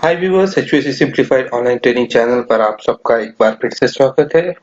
हाय viewers, HVAC simplified online training channel पर आप सबका एक बार फिर से स्वागत है।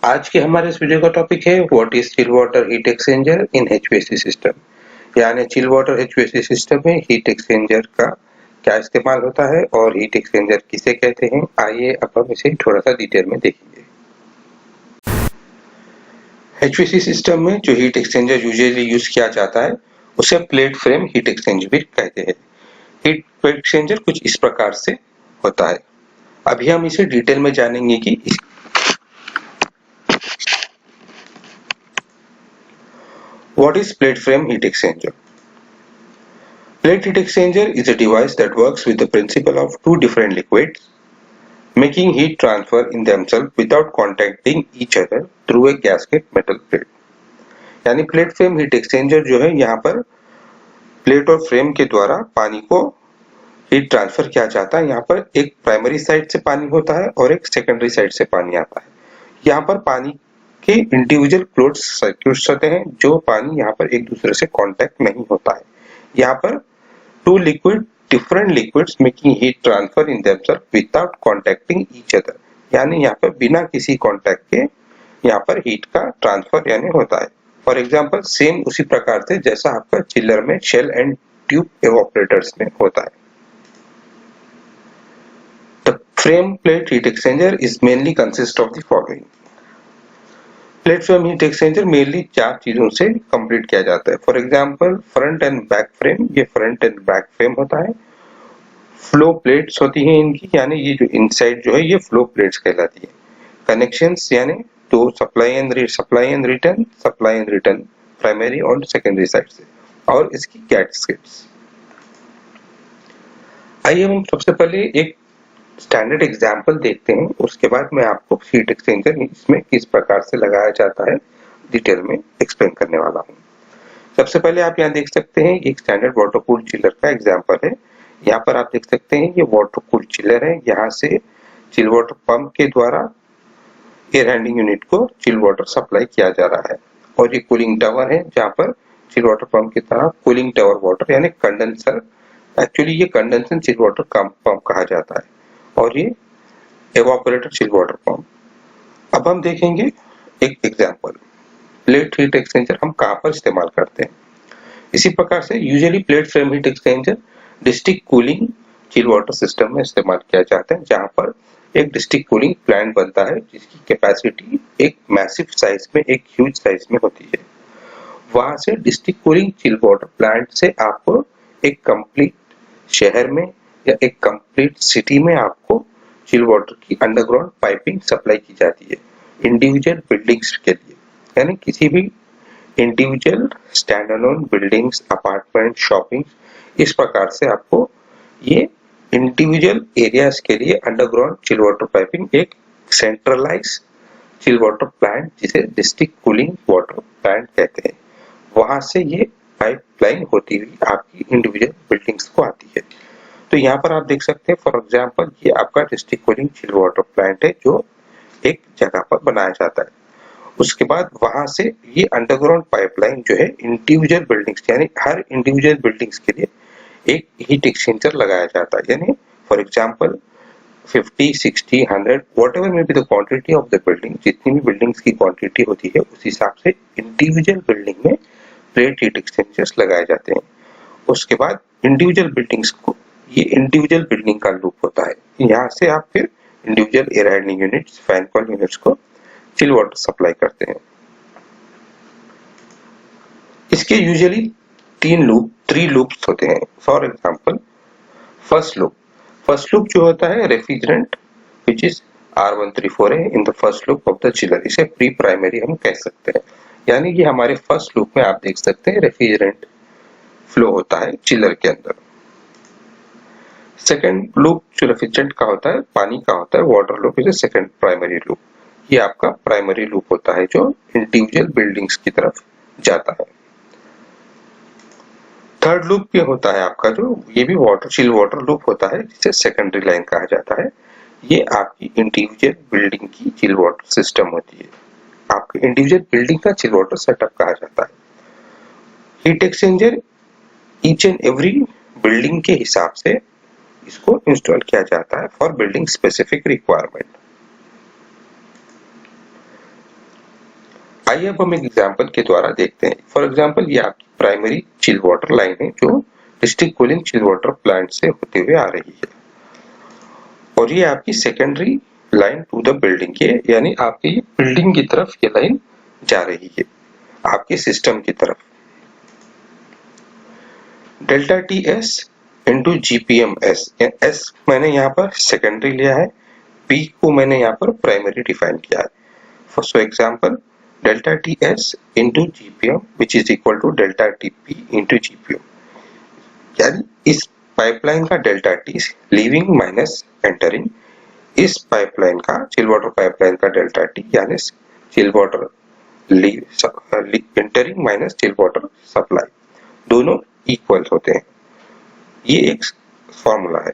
आज के हमारे इस वीडियो का टॉपिक है what is chill water heat exchanger in HVAC system. यानी चिल वाटर एचवीएसी सिस्टम में हीट एक्सचेंजर का क्या इस्तेमाल होता है और हीट एक्सचेंजर किसे कहते हैं। आइए अब हम इसे थोड़ा सा डिटेल में देखेंगे। एचवीएसी सिस्टम में जो हीट एक्सचेंजर यूजुअली यूज किया जाता है उसे प्लेट फ्रेम हीट एक्सचेंजर भी कहते हैं। हीट एक्सचेंजर कुछ इस प्रकार से होता है। अभी हम इसे डिटेल में जानेंगे कि what is plate frame heat exchanger. Plate heat exchanger is a device that works with the principle of two different liquids making heat transfer in themselves without contacting each other through a gasket metal plate. यानी plate frame heat exchanger जो है यहाँ पर plate और frame के द्वारा पानी को हीट ट्रांसफर किया जाता है। यहाँ पर एक प्राइमरी साइड से पानी होता है और एक सेकेंडरी साइड से पानी आता है। यहाँ पर पानी के इंडिविजुअल क्लोज्ड सर्क्यूट्स होते हैं जो पानी यहाँ पर एक दूसरे से कांटेक्ट नहीं होता है। यहाँ पर two liquid different liquids making heat transfer in themselves without contacting each other, यानी यहाँ पर बिना किसी कांटेक्ट के यहाँ पर हीट का ट्रांसफर यानी होता है। फॉर एग्जांपल सेम उसी प्रकार से जैसा आपका चिलर में शेल एंड ट्यूब एवापोरेटर्स में होता है। The frame plate heat exchanger is mainly consist of the following. Plate frame heat exchanger mainly चार चीजों से कंप्लीट किया जाता है। For example front end back frame, ये फ्रंट एंड बैक फ्रेम होता है। फ्लो प्लेट्स होती हैं इनकी, यानी ये जो इनसाइड जो है ये फ्लो प्लेट्स कहलाती है। कनेक्शंस यानी तो सप्लाई एंड रिटर्न प्राइमरी और सेकेंडरी साइड से, और इसकी गैस्केट्स। आइए हम सबसे पहले एक स्टैंडर्ड एग्जाम्पल देखते हैं, उसके बाद मैं आपको हीट एक्सचेंजर इसमें किस प्रकार से लगाया जाता है डिटेल में एक्सप्लेन करने वाला हूँ। सबसे पहले आप यहाँ देख सकते हैं एक स्टैंडर्ड वाटर कूल चिलर का एग्जाम्पल है। यहाँ पर आप देख सकते हैं ये वाटर कूल चिलर है। यहाँ से चिल वाटर पंप के द्वारा एयर हैंडलिंग यूनिट को चिल वाटर सप्लाई किया जा रहा है, और ये कूलिंग टावर है जहाँ पर चिल वाटर पंप की तरह कूलिंग टावर वाटर यानी कंडेंसर, एक्चुअली ये कंडेंसर चिल वाटर पंप कहा जाता है, और ये एवापोरेटर चिल वाटर पंप। अब हम देखेंगे एक एग्जांपल प्लेट हीट एक्सचेंजर हम कहां पर इस्तेमाल करते हैं। इसी प्रकार से usually plate frame heat exchanger district cooling chill water system में इस्तेमाल किया जाता है, जहां पर एक डिस्ट्रिक्ट कूलिंग प्लांट बनता है जिसकी कैपेसिटी एक मैसिव साइज में, एक ह्यूज साइज में होती है। वहां से district cooling chill water plant से आपको एक कंप्लीट शहर में या एक कंप्लीट सिटी में आपको चिल वाटर की अंडरग्राउंड पाइपिंग सप्लाई की जाती है इंडिविजुअल बिल्डिंग्स के लिए, यानी किसी भी individual stand alone buildings, apartment, shopping, इस प्रकार से आपको ये इंडिविजुअल एरियाज के लिए अंडरग्राउंड चिल वाटर पाइपिंग एक सेंट्रलाइज चिल वाटर प्लांट जिसे डिस्ट्रिक्ट कूलिंग वाटर प्लांट कहते हैं, वहां से ये पाइपलाइन होती हुई आपकी इंडिविजुअल बिल्डिंग्स को आती है। तो यहाँ पर आप देख सकते हैं फॉर एग्जांपल ये आपका district cooling chill water plant है जो एक जगह पर बनाया जाता है। उसके बाद वहां से ये अंडरग्राउंड पाइपलाइन जो है इंडिविजुअल बिल्डिंग्स, यानी हर इंडिविजुअल बिल्डिंग्स के लिए एक हीट एक्सचेंजर लगाया जाता है, यानी for example 50, 60, 100 whatever may be the quantity of the building, जितनी भी बिल्डिंग्स की क्वांटिटी होती है उस हिसाब से इंडिविजुअल बिल्डिंग में प्लेट हीट एक्सचेंजर्स लगाए जाते हैं। उसके बाद इंडिविजुअल बिल्डिंग्स को, ये इंडिविजुअल बिल्डिंग का लूप होता है, यहाँ से आप फिर individual air handling units, fan coil units को चिल वाटर सप्लाई करते हैं। इसके यूजुअली थ्री लूप्स होते हैं। फॉर एग्जांपल फर्स्ट लूप जो होता है रेफ्रिजरेंट विच इज R134 है in the first loop of the chiller, इसे प्री प्राइमरी हम कह सकते हैं, यानी कि हमारे फर्स्ट लूप में आप देख सकते हैं रेफ्रिजरेंट फ्लो होता है चिलर के अंदर। सेकेंड लूप जो रेफ्रिजरेंट का होता है, पानी का होता है, water loop is second primary loop, ये आपका प्राइमरी लूप होता है जो इंडिविजुअल बिल्डिंग्स की तरफ जाता है। थर्ड लूप ये होता है आपका जो, ये भी चिल वाटर लूप होता है जिसे सेकेंडरी लाइन कहा जाता है, ये आपकी इंडिविजुअल बिल्डिंग की चिल वाटर सिस्टम होती है, आपके इंडिविजुअल बिल्डिंग का चिल वाटर सेटअप कहा जाता है। Heat exchanger each and every building के हिसाब से इसको इंस्टॉल किया जाता है फॉर बिल्डिंग स्पेसिफिक रिक्वायरमेंट। आइए अब हम एक एग्जांपल के द्वारा देखते हैं। फॉर एग्जांपल ये आपकी प्राइमरी चिल वाटर लाइन है जो district cooling chill water plant से होते हुए आ रही है, और ये आपकी secondary line to the building की है, यानी आपकी बिल्डिंग की तरफ ये लाइन जा रही है आपके सिस्टम की तरफ। Delta T S into GPM S, S मैंने यहाँ पर सेकेंडरी लिया है, पी को मैंने यहाँ पर प्राइमरी डिफाइन किया है। For example delta T S into GPM which is equal to delta T P into GPM, यानी इस पाइपलाइन का delta T leaving minus entering, इस पाइपलाइन का चिल वाटर पाइपलाइन का डेल्टा टी यानी chill water entering minus chill water supply, दोनों equal होते हैं। ये एक फॉर्मूला है।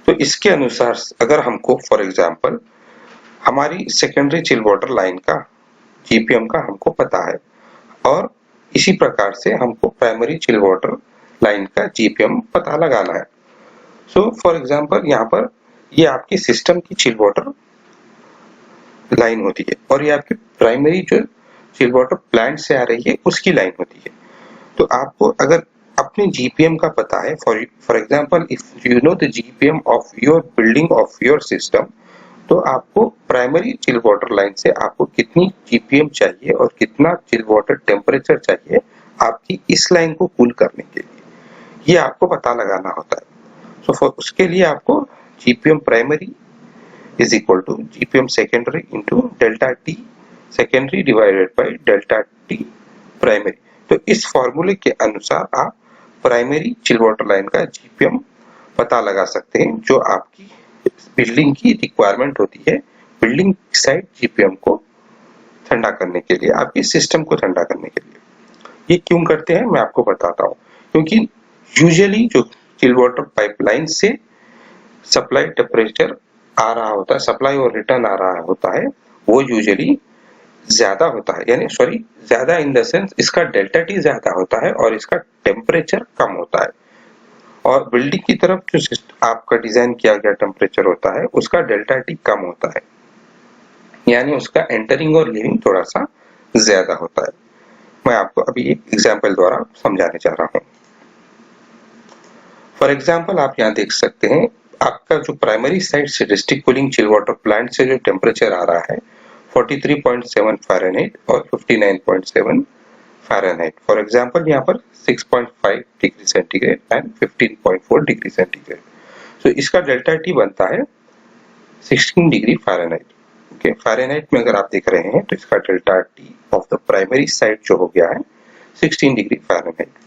तो इसके अनुसार अगर हमको फॉर एग्जांपल हमारी सेकेंडरी चिल वाटर लाइन का जीपीएम का हमको पता है, और इसी प्रकार से हमको प्राइमरी चिल वाटर लाइन का जीपीएम पता लगाना है। सो फॉर एग्जांपल यहाँ पर ये आपकी सिस्टम की चिल वाटर लाइन होती है, और ये आपकी प्राइमरी जो चिल वाटर प्लांट से आ रही है उसकी लाइन होती है। तो आपको अगर अपने जीपीएम का पता है, for example if you know the GPM of your building of your system, तो आपको प्राइमरी चिल वाटर लाइन से आपको कितनी जीपीएम चाहिए और कितना चिल वाटर टेम्परेचर चाहिए आपकी इस लाइन को कूल करने के लिए, ये आपको पता लगाना होता है। सो फॉर उसके लिए आपको GPM primary is equal to GPM secondary into delta T secondary divided by delta T primary. तो इस फॉर्मूले के अनुसार आप प्राइमरी चिल वाटर लाइन का जीपीएम पता लगा सकते हैं, जो आपकी बिल्डिंग की रिक्वायरमेंट होती है बिल्डिंग साइड जीपीएम को ठंडा करने के लिए, आपके सिस्टम को ठंडा करने के लिए। ये क्यों करते हैं मैं आपको बताता हूँ। क्योंकि यूजुअली जो चिल वाटर पाइपलाइन से सप्लाई टेम्परेचर आ रहा होता है, सप्लाई और रिटर्न आ रहा होता है, वो यूजुअली ज्यादा होता है, यानी सॉरी ज्यादा इन द सेंस इसका डेल्टा टी ज्यादा होता है और इसका टेम्परेचर कम होता है, और बिल्डिंग की तरफ जो आपका डिजाइन किया गया टेम्परेचर होता है उसका डेल्टा टी कम होता है, यानी उसका एंटरिंग और लीविंग थोड़ा सा ज्यादा होता है। मैं आपको अभी एक एग्जांपल द्वारा समझाने जा रहा हूँ। फॉर एग्जांपल आप यहाँ देख सकते हैं आपका जो प्राइमरी साइड से district cooling chill water plant से जो टेम्परेचर आ रहा है 43.7 फ़ारेनहाइट और 59.7 फ़ारेनहाइट। फॉर एग्जांपल यहाँ पर 6.5 degree centigrade and 15.4 degree centigrade. तो इसका डेल्टा टी बनता है 16 डिग्री फ़ारेनहाइट। ओके, फ़ारेनहाइट में अगर आप देख रहे हैं तो इसका delta T of the primary side जो हो गया है 16 डिग्री फ़ारेनहाइट।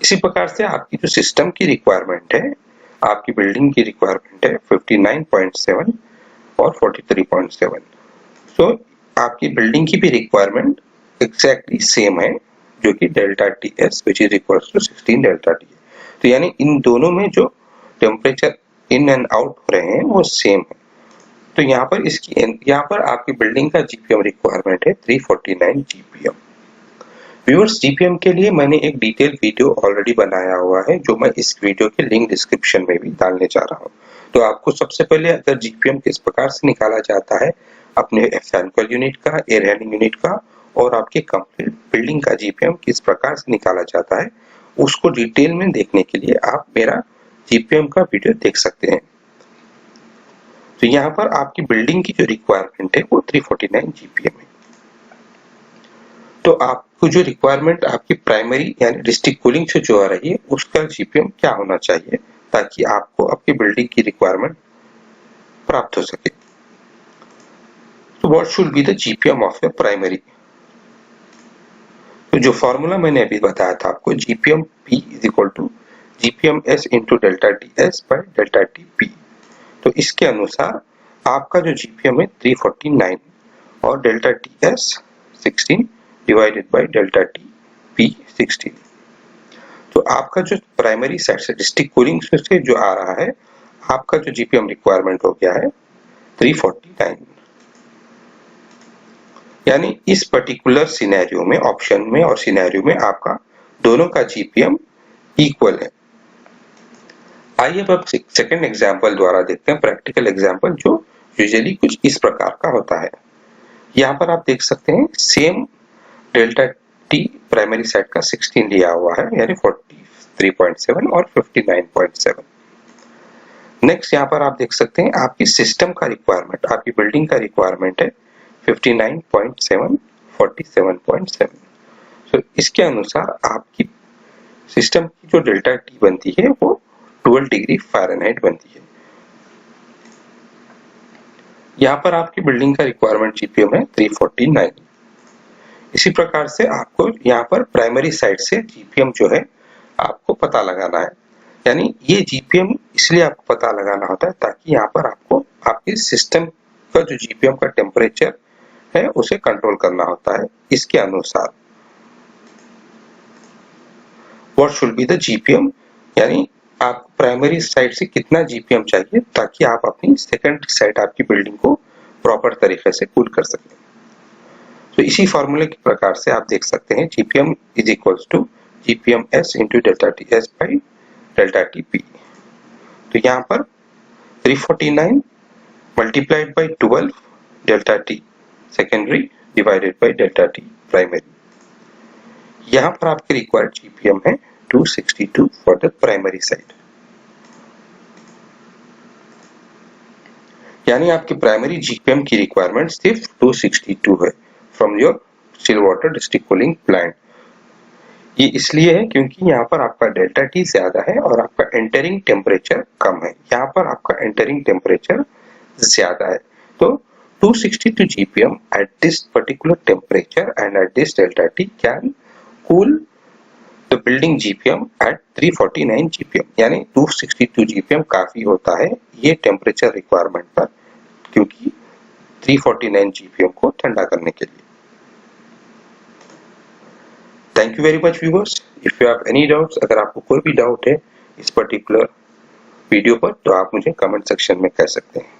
इसी प्रकार से आपकी जो सिस्टम की रिक्वायरमेंट है, आपकी बिल्डिंग की रिक्वायरमेंट है 59.7 और 43.7। तो आपकी बिल्डिंग की भी रिक्वायरमेंट एग्जैक्टली सेम है, जो कि delta T S which is equal to 16 delta T है। तो यानी इन दोनों में जो टेम्परेचर इन एंड आउट हो रहे हैं वो सेम है। तो यहाँ पर आपकी बिल्डिंग का जीपीएम रिक्वायरमेंट है 349 जीपीएम। व्यूअर्स, जीपीएम के लिए मैंने एक डिटेल वीडियो ऑलरेडी बनाया हुआ है, जो मैं इस वीडियो के लिंक डिस्क्रिप्शन में भी डालने जा रहा हूँ। तो आपको सबसे पहले अगर जीपीएम किस प्रकार से निकाला जाता है अपने मैकेनिकल यूनिट का, एयर हैंडलिंग यूनिट का, और आपके कंप्लीट बिल्डिंग का जीपीएम किस प्रकार से निकाला जाता है, उसको डिटेल में देखने के लिए आप मेरा जीपीएम का वीडियो देख सकते हैं। तो यहाँ पर आपकी बिल्डिंग की जो रिक्वायरमेंट है वो 349 जीपीएम है। तो आपको जो रिक्वायरमेंट आपकी प्राइमरी यानी डिस्ट्रिक्ट कूलिंग से जो आ रही है उसका जीपीएम क्या होना चाहिए, ताकि आपको आपकी बिल्डिंग की रिक्वायरमेंट प्राप्त हो सके। तो what should be the GPM of your primary. तो जो फॉर्मूला मैंने अभी बताया था आपको, GPM P is equal to GPM S into delta T S by delta T P. तो इसके अनुसार आपका जो जीपीएम है 349 और delta T S 16 divided by delta T P 16। तो आपका जो प्राइमरी साइड से डिस्ट्रिक्ट कूलिंग से जो आ रहा है, आपका जो जीपीएम रिक्वायरमेंट हो गया है 349। यानी इस पर्टिकुलर सिनेरियो में, ऑप्शन में और सिनेरियो में आपका दोनों का जीपीएम इक्वल है। आइए अब सेकंड एग्जांपल द्वारा देखते हैं, प्रैक्टिकल एग्जांपल, जो यूजुअली कुछ इस प्रकार का होता है। यहाँ पर आप देख सकते हैं same delta T primary side का 16 लिया हुआ है, यानी 43.7 और 59.7। नेक्स्ट यहाँ पर आप देख सकते हैं आपकी सिस्टम का रिक्वायरमेंट, आपकी बिल्डिंग का रिक्वायरमेंट है 59.7, 47.7। तो इसके अनुसार आपकी सिस्टम की जो डेल्टा टी बनती है वो 12 डिग्री फ़ारेनहाइट बनती है। यहाँ पर आपकी बिल्डिंग का रिक्वायरमेंट जीपीएम है 349। इसी प्रकार से आपको यहाँ पर प्राइमरी साइड से जीपीएम जो है आपको पता लगाना है, यानी ये जीपीएम इसलिए आपको पता लगाना होता है ताकि यहाँ पर आपको आपके सिस्टम का जो जीपीएम का टेम्परेचर है उसे कंट्रोल करना होता है। इसके अनुसार what should be the GPM, यानी आप प्राइमरी साइड से कितना जीपीएम चाहिए ताकि आप अपनी सेकेंडरी साइड आपकी बिल्डिंग को प्रॉपर तरीके से कूल कर सकें। तो इसी फॉर्मूले के प्रकार से आप देख सकते हैं GPM is equals to GPM S into delta T S by delta T P. तो यहाँ पर 349 multiplied by 12 delta T secondary divided by delta T primary. यहाँ पर आपके रिक्वायर्ड जीपीएम है 262 फॉर द प्राइमरी साइड, यानी आपके प्राइमरी जीपीएम की रिक्वायरमेंट सिर्फ 262 है from your still water district cooling plant. ये इसलिए है क्योंकि यहाँ पर आपका डेल्टा टी ज्यादा है और आपका एंटरिंग टेम्परेचर कम है। यहाँ पर आपका एंटरिंग टेम्परेचर ज्यादा है, तो 262 GPM at this particular temperature and at this delta T can cool the building GPM at 349 GPM, यानी 262 GPM काफी होता है ये टेम्परेचर रिक्वायरमेंट पर, क्योंकि 349 GPM को ठंडा करने के लिए। Thank you very much viewers. If you have any doubts, अगर आपको कोई भी डाउट है इस पर्टिकुलर वीडियो पर तो आप मुझे कमेंट सेक्शन में कह सकते हैं।